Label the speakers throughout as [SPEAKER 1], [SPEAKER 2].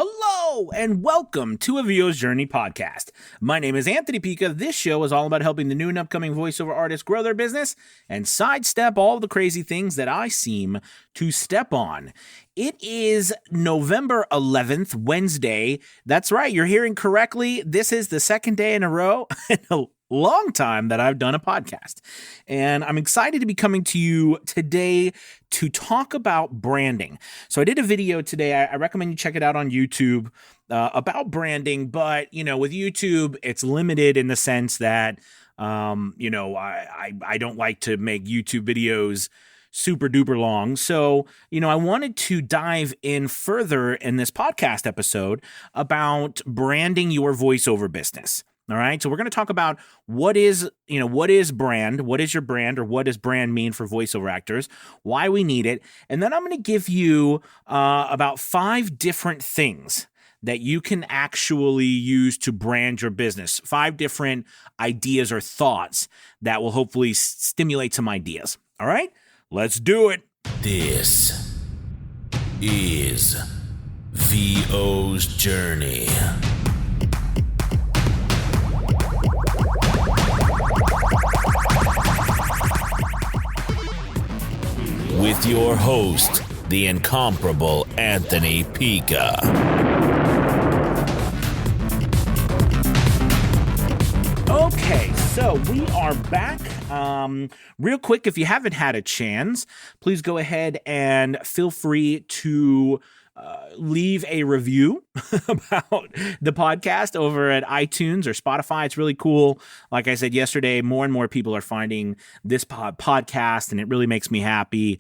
[SPEAKER 1] Hello and welcome to A VO's Journey podcast. My name is Anthony Pica. This show is all about helping the new and upcoming voiceover artists grow their business and sidestep all the crazy things that I seem to step on. It is November 11th, Wednesday. That's right, you're hearing correctly. This is the second day in a row in a long time that I've done a podcast. And I'm excited to be coming to you today to talk about branding. So I did a video today. I recommend you check it out on YouTube about branding. But, with YouTube, it's limited in the sense that, I don't like to make YouTube videos super duper long. So, I wanted to dive in further in this podcast episode about branding your voiceover business. All right. So we're going to talk about what is brand, what is your brand, or what does brand mean for voiceover actors, why we need it. And then I'm going to give you about 5 different things that you can actually use to brand your business. 5 different ideas or thoughts that will hopefully stimulate some ideas. All right, let's do it.
[SPEAKER 2] This is VO's Journey. With your host, the incomparable Anthony Pica.
[SPEAKER 1] Okay, so we are back. Real quick, if you haven't had a chance, please go ahead and feel free to leave a review about the podcast over at iTunes or Spotify. It's really cool. Like I said yesterday, more and more people are finding this podcast, and it really makes me happy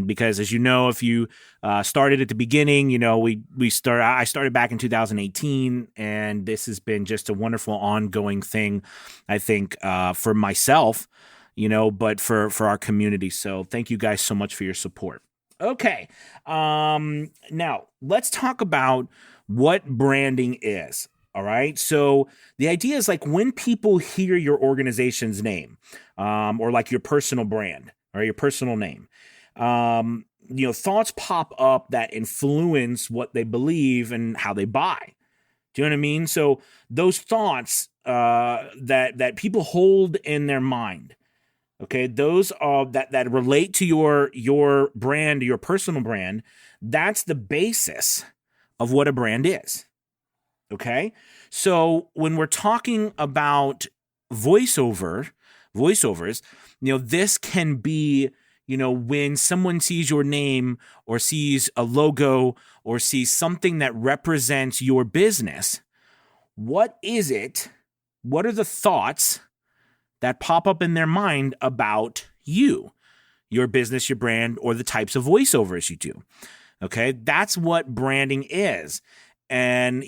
[SPEAKER 1] because, as you know, if you started at the beginning, I started back in 2018, and this has been just a wonderful ongoing thing, I think, for myself, but for our community. So thank you guys so much for your support. Okay, now let's talk about what branding is, all right? So the idea is like when people hear your organization's name or like your personal brand or your personal name, thoughts pop up that influence what they believe and how they buy. Do you know what I mean? So those thoughts that people hold in their mind, okay, those are that relate to your brand, your personal brand. That's the basis of what a brand is. Okay, so when we're talking about voiceovers, this can be, when someone sees your name or sees a logo or sees something that represents your business. What is it? What are the thoughts that pop up in their mind about you, your business, your brand, or the types of voiceovers you do? Okay, that's what branding is. And,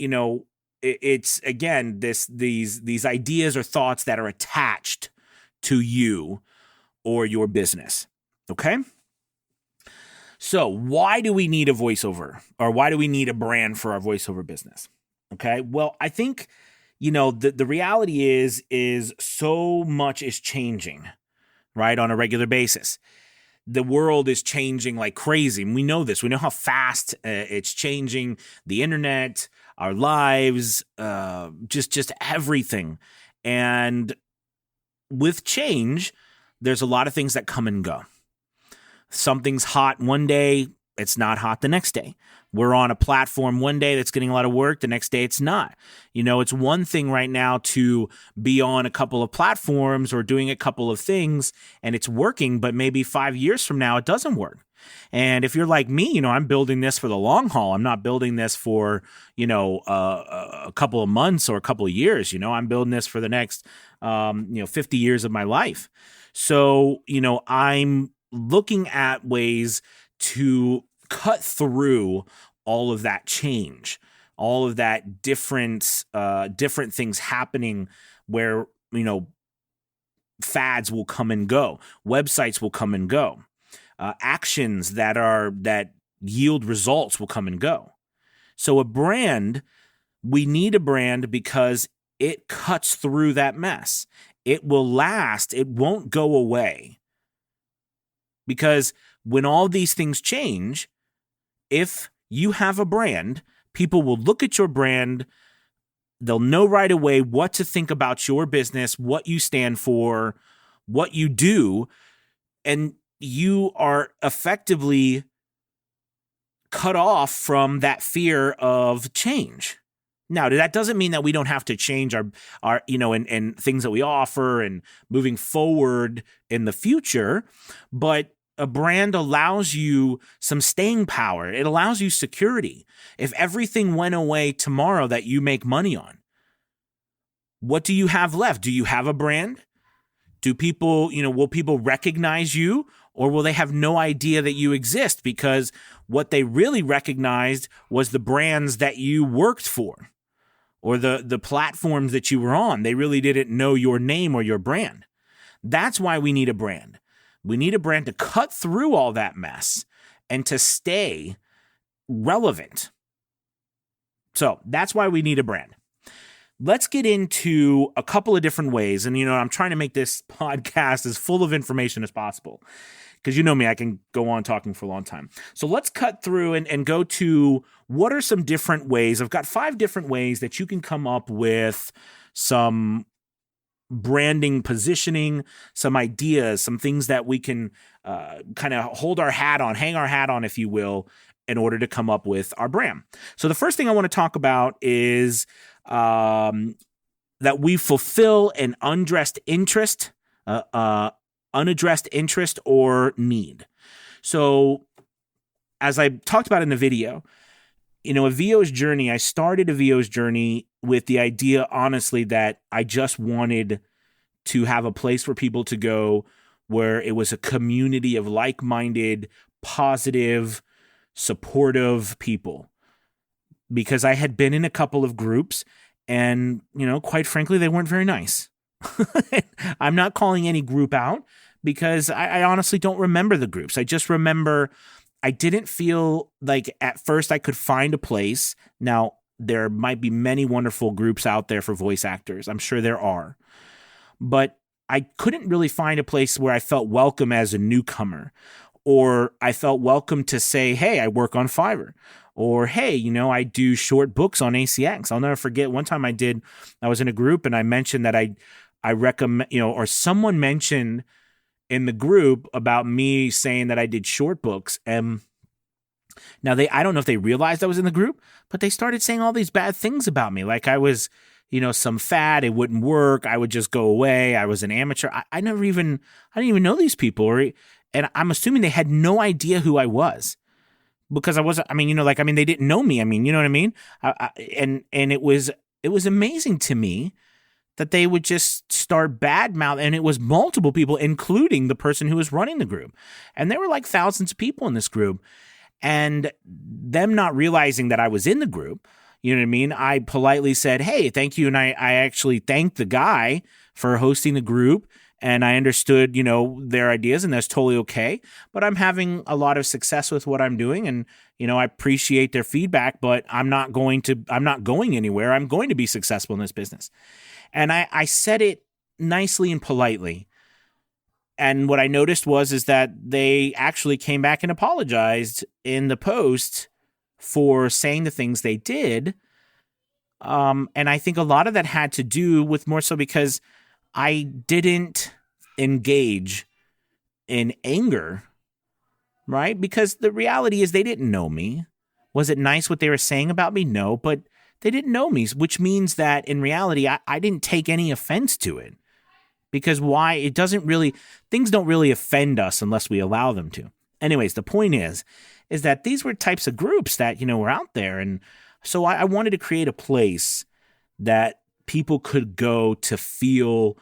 [SPEAKER 1] it's, again, these ideas or thoughts that are attached to you or your business. Okay? So why do we need a voiceover, or why do we need a brand for our voiceover business? Okay, well, I think the reality is so much is changing, right, on a regular basis. The world is changing like crazy. And we know this. We know how fast it's changing. The internet, our lives, just everything. And with change, there's a lot of things that come and go. Something's hot one day, it's not hot the next day. We're on a platform one day that's getting a lot of work, the next day it's not. It's one thing right now to be on a couple of platforms or doing a couple of things and it's working, but maybe 5 years from now it doesn't work. And if you're like me, I'm building this for the long haul. I'm not building this for, a couple of months or a couple of years. I'm building this for the next, 50 years of my life. So, I'm looking at ways to cut through all of that change, all of that different things happening where, fads will come and go, websites will come and go, actions that yield results will come and go. So we need a brand because it cuts through that mess. It will last. It won't go away. Because when all these things change, if you have a brand, People will look at your brand. They'll know right away what to think about your business, what you stand for, what you do, and you are effectively cut off from that fear of change. Now, that doesn't mean that we don't have to change our and things that we offer and moving forward in the future, but a brand allows you some staying power. It allows you security. If everything went away tomorrow that you make money on, what do you have left? Do you have a brand? Do people, will people recognize you, or will they have no idea that you exist because what they really recognized was the brands that you worked for or the platforms that you were on? They really didn't know your name or your brand. That's why we need a brand. We need a brand to cut through all that mess and to stay relevant. So that's why we need a brand. Let's get into a couple of different ways. And, I'm trying to make this podcast as full of information as possible because you know me, I can go on talking for a long time. So let's cut through and go to what are some different ways. I've got 5 different ways that you can come up with some branding, positioning, some ideas, some things that we can kind of hang our hat on, if you will, in order to come up with our brand. So the first thing I want to talk about is that we fulfill an unaddressed interest or need. So as I talked about in the video, a VO's journey, I started a VO's journey with the idea, honestly, that I just wanted to have a place for people to go where it was a community of like-minded, positive, supportive people. Because I had been in a couple of groups and, quite frankly, they weren't very nice. I'm not calling any group out because I honestly don't remember the groups. I just remember I didn't feel like at first I could find a place. Now, there might be many wonderful groups out there for voice actors. I'm sure there are. But I couldn't really find a place where I felt welcome as a newcomer, or I felt welcome to say, hey, I work on Fiverr. Or, hey, I do short books on ACX. I'll never forget one time I was in a group and I mentioned that I recommend, or someone mentioned in the group about me saying that I did short books. And now I don't know if they realized I was in the group, but they started saying all these bad things about me. Like I was, some fad, it wouldn't work. I would just go away. I was an amateur. I didn't even know these people. And I'm assuming they had no idea who I was. Because I wasn't, they didn't know me. You know what I mean? And it was amazing to me that they would just start badmouth, and it was multiple people, including the person who was running the group. And there were like thousands of people in this group, and them not realizing that I was in the group, you know what I mean? I politely said, hey, thank you. And I actually thanked the guy for hosting the group. And I understood, their ideas, and that's totally okay. But I'm having a lot of success with what I'm doing, and I appreciate their feedback. But I'm not going anywhere. I'm going to be successful in this business. And I said it nicely and politely. And what I noticed is that they actually came back and apologized in the post for saying the things they did. And I think a lot of that had to do with more so because I didn't engage in anger, right? Because the reality is they didn't know me. Was it nice what they were saying about me? No, but they didn't know me, which means that in reality, I didn't take any offense to it. Because why? Things don't really offend us unless we allow them to. Anyways, the point is that these were types of groups that, were out there. And so I wanted to create a place that people could go to feel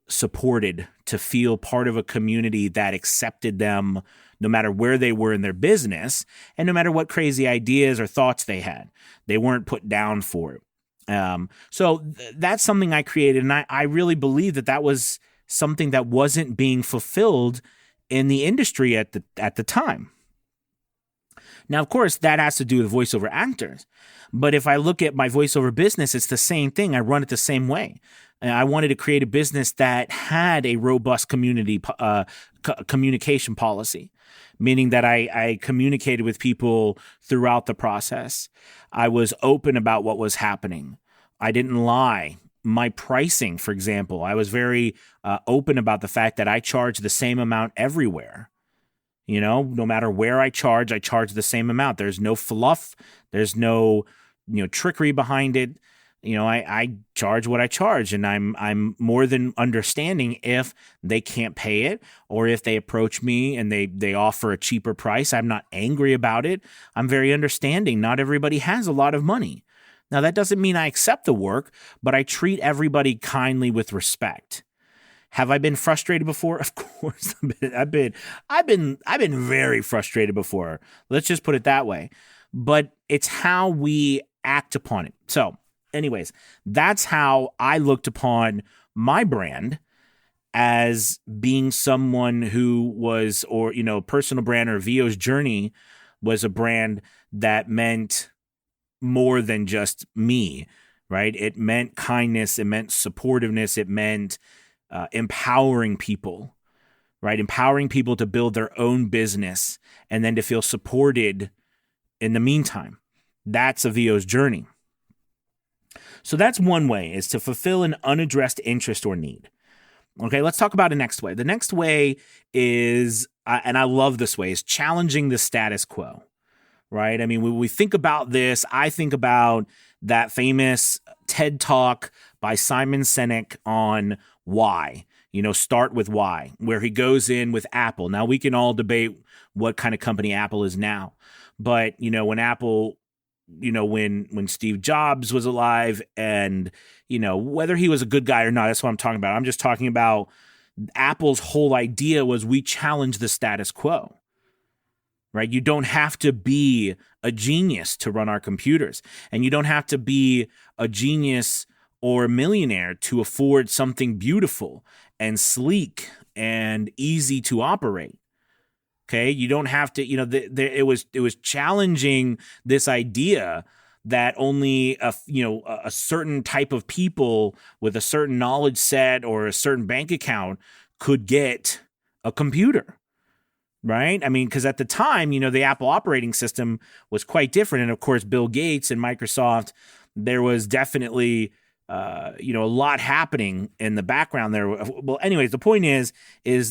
[SPEAKER 1] supported, to feel part of a community that accepted them no matter where they were in their business and no matter what crazy ideas or thoughts they had. They weren't put down for it. So that's something I created, and I really believe that was something that wasn't being fulfilled in the industry at the time. Now, of course, that has to do with voiceover actors. But if I look at my voiceover business, it's the same thing. I run it the same way. I wanted to create a business that had a robust community communication policy. meaning that I communicated with people throughout the process. I was open about what was happening. I didn't lie. My pricing, for example, I was very open about the fact that I charge the same amount everywhere. No matter where I charge the same amount. There's no fluff. There's no, trickery behind it. I charge what I charge, and I'm more than understanding if they can't pay it, or if they approach me and they offer a cheaper price. I'm not angry about it. I'm very understanding. Not everybody has a lot of money. Now, that doesn't mean I accept the work, but I treat everybody kindly with respect. Have I been frustrated before? Of course, I've been very frustrated before. Let's just put it that way. But it's how we act upon it. So, anyways, that's how I looked upon my brand as being someone who was, or personal brand, or VO's Journey was a brand that meant more than just me, right? It meant kindness. It meant supportiveness. It meant empowering people, right? Empowering people to build their own business and then to feel supported in the meantime. That's a VO's journey. So that's one way, is to fulfill an unaddressed interest or need. Okay, let's talk about the next way. The next way is, and I love this way, is challenging the status quo. Right? I mean, when we think about this, I think about that famous TED Talk by Simon Sinek on why, start with why, where he goes in with Apple. Now, we can all debate what kind of company Apple is now. But, when Apple, when Steve Jobs was alive, and, whether he was a good guy or not, that's what I'm talking about. I'm just talking about Apple's whole idea was we challenge the status quo. Right? You don't have to be a genius to run our computers, and you don't have to be a genius or a millionaire to afford something beautiful and sleek and easy to operate. Okay? You don't have to, it was challenging this idea that only a certain type of people with a certain knowledge set or a certain bank account could get a computer. Right? I mean, because at the time, the Apple operating system was quite different. And of course, Bill Gates and Microsoft, there was definitely, a lot happening in the background there. Well, anyways, the point is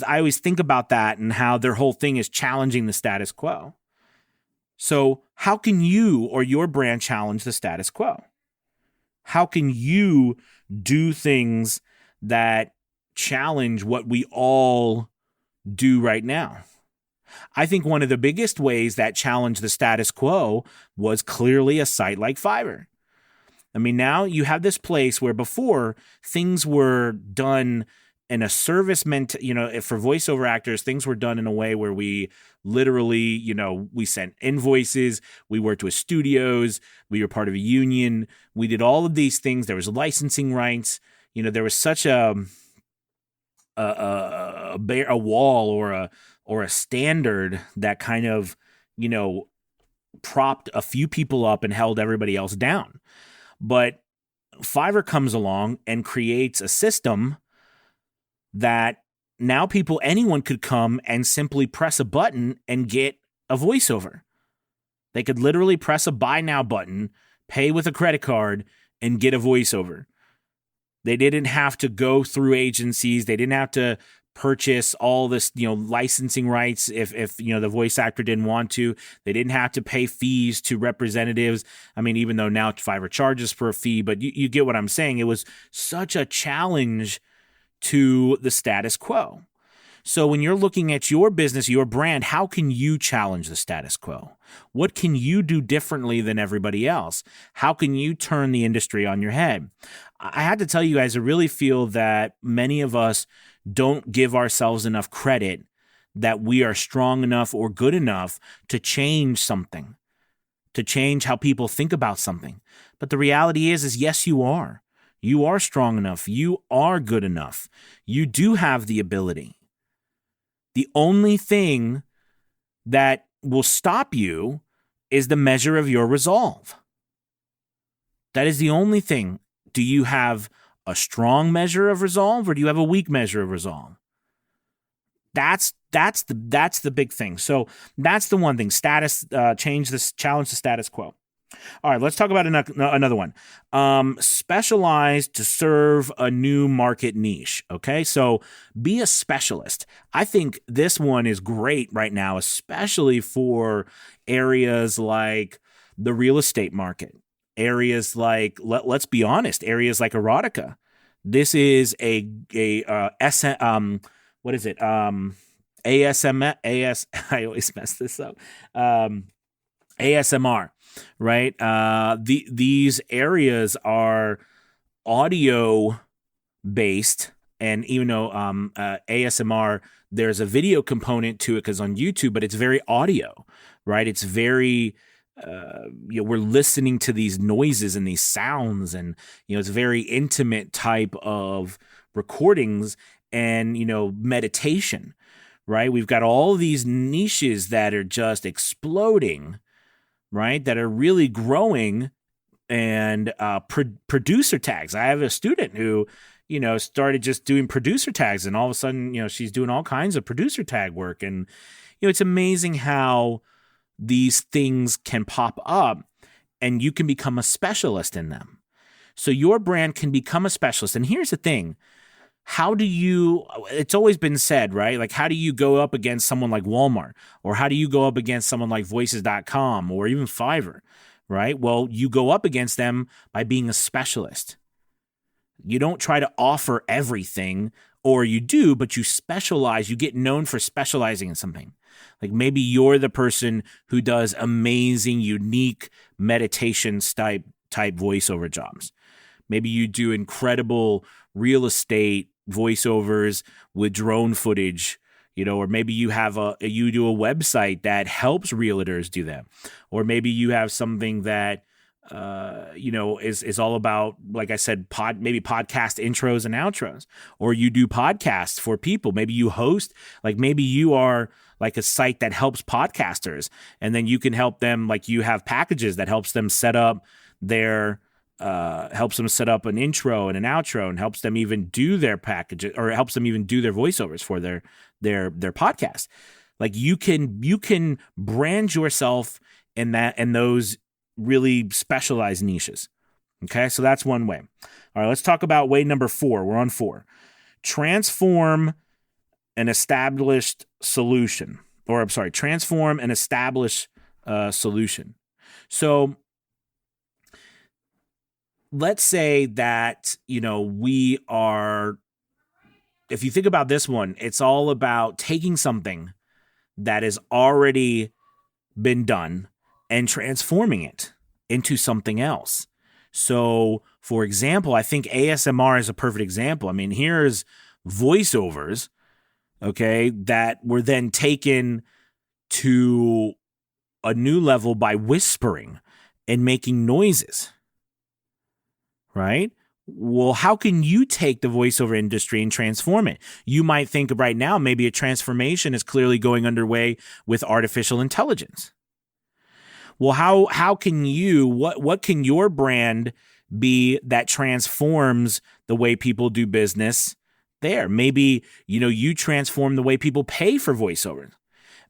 [SPEAKER 1] I always think about that and how their whole thing is challenging the status quo. So how can you or your brand challenge the status quo? How can you do things that challenge what we all do right now? I think one of the biggest ways that challenged the status quo was clearly a site like Fiverr. I mean, now you have this place where before things were done in a service for voiceover actors, things were done in a way where we literally, we sent invoices, we worked with studios, we were part of a union, we did all of these things. There was licensing rights. There was such a wall or a standard that kind of, propped a few people up and held everybody else down. But Fiverr comes along and creates a system that now anyone could come and simply press a button and get a voiceover. They could literally press a buy now button, pay with a credit card, and get a voiceover. They didn't have to go through agencies. They didn't have to purchase all this, licensing rights if the voice actor didn't want to. They didn't have to pay fees to representatives. I mean, even though now Fiverr charges for a fee, but you get what I'm saying. It was such a challenge to the status quo. So when you're looking at your business, your brand, how can you challenge the status quo? What can you do differently than everybody else? How can you turn the industry on your head? I had to tell you guys, I really feel that many of us don't give ourselves enough credit that we are strong enough or good enough to change something, to change how people think about something. But the reality is yes, you are. You are strong enough. You are good enough. You do have the ability. The only thing that will stop you is the measure of your resolve. That is the only thing. Do you have a strong measure of resolve or do you have a weak measure of resolve? That's the big thing. So that's the one thing. Challenge the status quo. All right, let's talk about another one. Specialized to serve a new market niche. Okay, so be a specialist. I think this one is great right now, especially for areas like the real estate market, areas like, let's be honest, areas like erotica. This is what is it? I always mess this up. ASMR, right? These areas are audio based, and even though ASMR, there's a video component to it because on YouTube, but it's very audio, right? It's very we're listening to these noises and these sounds, and it's a very intimate type of recordings and meditation, right? We've got all these niches that are just exploding, right? That are really growing, and producer tags. I have a student who, started just doing producer tags, and all of a sudden, she's doing all kinds of producer tag work. And, it's amazing how these things can pop up and you can become a specialist in them. So your brand can become a specialist. And here's the thing. It's always been said, right? Like, how do you go up against someone like Walmart? Or how do you go up against someone like voices.com or even Fiverr, right? Well, you go up against them by being a specialist. You don't try to offer everything, or you do, but you specialize. You get known for specializing in something. Like maybe you're the person who does amazing, unique meditation type voiceover jobs. Maybe you do incredible real estate voiceovers with drone footage, or maybe you do a website that helps realtors do that. Or maybe you have something that, is all about, like I said, maybe podcast intros and outros, or you do podcasts for people. Maybe you host, like maybe you are like a site that helps podcasters, and then you can help them, like you have packages that helps them set up helps them set up an intro and an outro, and helps them even do their packages, or helps them even do their voiceovers for their podcast. Like you can brand yourself in those really specialized niches. Okay, so that's one way. All right, let's talk about way number 4. We're on 4. Transform an established solution. Transform an established solution. So let's say that, we are, if you think about this one, it's all about taking something that has already been done and transforming it into something else. So, for example, I think ASMR is a perfect example. I mean, here's voiceovers, okay, that were then taken to a new level by whispering and making noises, right? Well, how can you take the voiceover industry and transform it? You might think right now maybe a transformation is clearly going underway with artificial intelligence. Well, how can what can your brand be that transforms the way people do business there? Maybe, you transform the way people pay for voiceovers.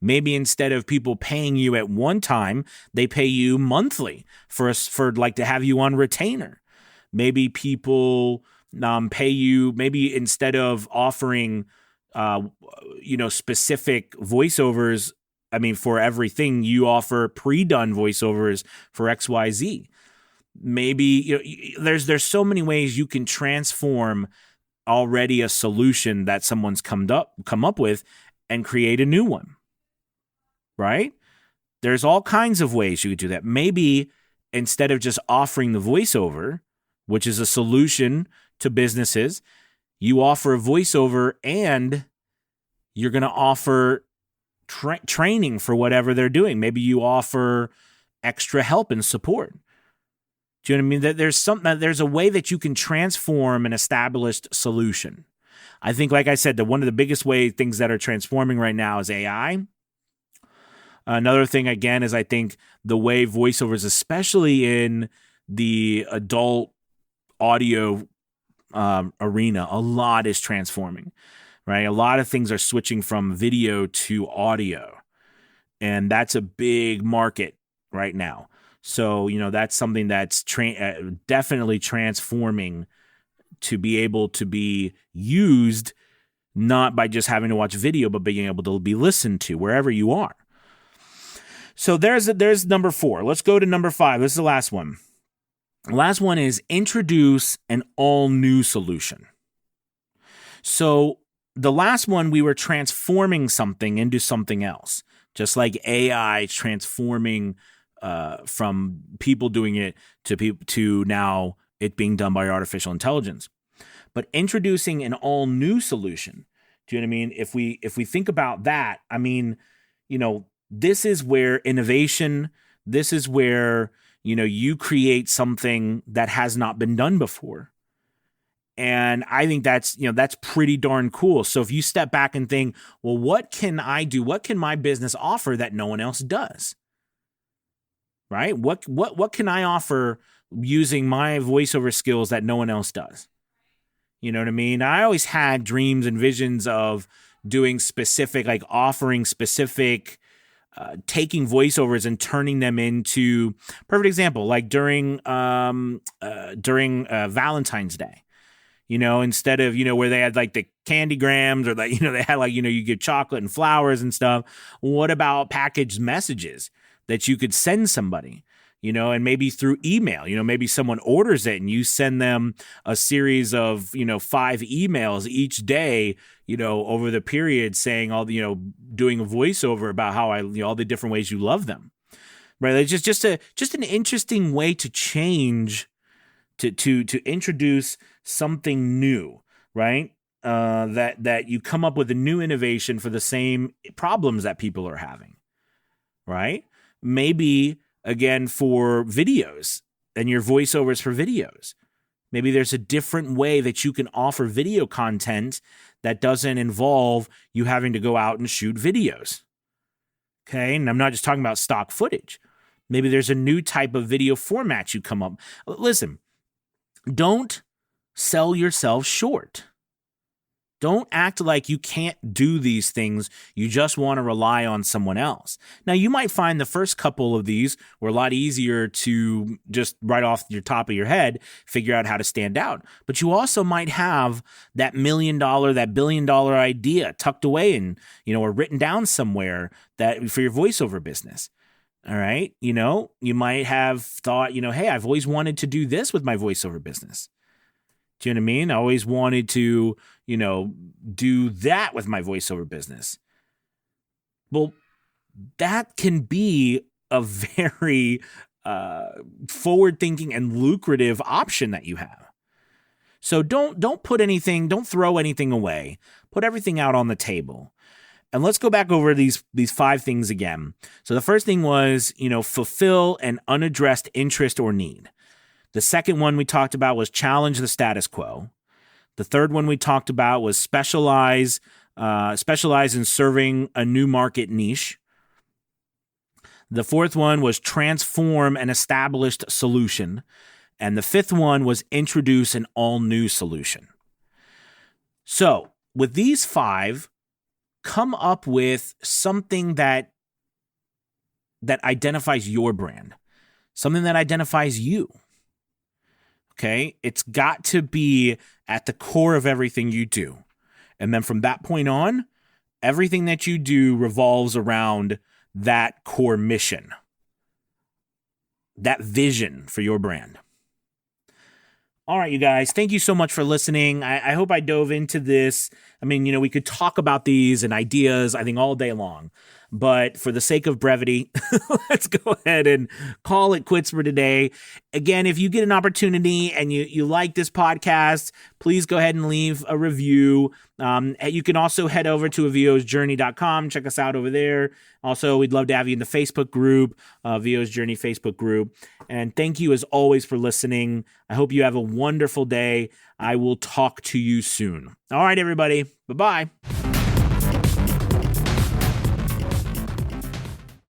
[SPEAKER 1] Maybe instead of people paying you at one time, they pay you monthly for like to have you on retainer. Maybe people pay you, maybe instead of offering, specific voiceovers, for everything, you offer pre-done voiceovers for XYZ. Maybe, there's so many ways you can transform already a solution that someone's come up with and create a new one, right? There's all kinds of ways you could do that. Maybe instead of just offering the voiceover, which is a solution to businesses, you offer a voiceover and you're going to offer training for whatever they're doing. Maybe you offer extra help and support. Do you know what I mean? That there's a way that you can transform an established solution. I think, like I said, that one of the biggest things that are transforming right now is AI. Another thing, again, is I think the way voiceovers, especially in the adult audio arena, a lot is transforming, right? A lot of things are switching from video to audio, and that's a big market right now. So, that's something that's definitely transforming to be able to be used not by just having to watch video, but being able to be listened to wherever you are. So there's number 4. Let's go to number 5. This is the last one. The last one is introduce an all-new solution. So the last one, we were transforming something into something else, just like AI transforming from people doing it to now it being done by artificial intelligence. But introducing an all new solution, do you know what I mean? If we think about that, I mean, this is where innovation, this is where, you create something that has not been done before. And I think that's pretty darn cool. So if you step back and think, well, what can I do? What can my business offer that no one else does? Right? What can I offer using my voiceover skills that no one else does? You know what I mean? I always had dreams and visions of doing specific, like offering specific, taking voiceovers and turning them into, perfect example, like during Valentine's Day. Instead of, where they had like the candy grams or like, they had like, you give chocolate and flowers and stuff. What about packaged messages that you could send somebody, and maybe through email, maybe someone orders it and you send them a series of, 5 emails each day, over the period saying all the, doing a voiceover about how all the different ways you love them, right? It's just an interesting way to change, to introduce something new, right? That you come up with a new innovation for the same problems that people are having, right? Maybe again for videos and your voiceovers for videos. Maybe there's a different way that you can offer video content that doesn't involve you having to go out and shoot videos. Okay. And I'm not just talking about stock footage. Maybe there's a new type of video format you come up. Listen, don't sell yourself short. Don't act like you can't do these things. You just want to rely on someone else. Now, you might find the first couple of these were a lot easier to just right off your top of your head, figure out how to stand out. But you also might have that $1 million, that $1 billion idea tucked away and, or written down somewhere that for your voiceover business. All right. You might have thought, hey, I've always wanted to do this with my voiceover business. Do you know what I mean? I always wanted to, do that with my voiceover business. Well, that can be a very forward-thinking and lucrative option that you have. So don't throw anything away. Put everything out on the table. And let's go back over these 5 things again. So the first thing was, fulfill an unaddressed interest or need. The second one we talked about was challenge the status quo. The third one we talked about was specialize in serving a new market niche. The fourth one was transform an established solution. And the fifth one was introduce an all-new solution. So with these 5, come up with something that identifies your brand, something that identifies you. Okay, it's got to be at the core of everything you do. And then from that point on, everything that you do revolves around that core mission, that vision for your brand. All right, you guys, thank you so much for listening. I hope I dove into this. I mean, we could talk about these and ideas, I think, all day long. But for the sake of brevity, let's go ahead and call it quits for today. Again, if you get an opportunity and you like this podcast, please go ahead and leave a review. You can also head over to VOsJourney.com. Check us out over there. Also, we'd love to have you in the Facebook group, VO's Journey Facebook group. And thank you as always for listening. I hope you have a wonderful day. I will talk to you soon. All right, everybody. Bye-bye.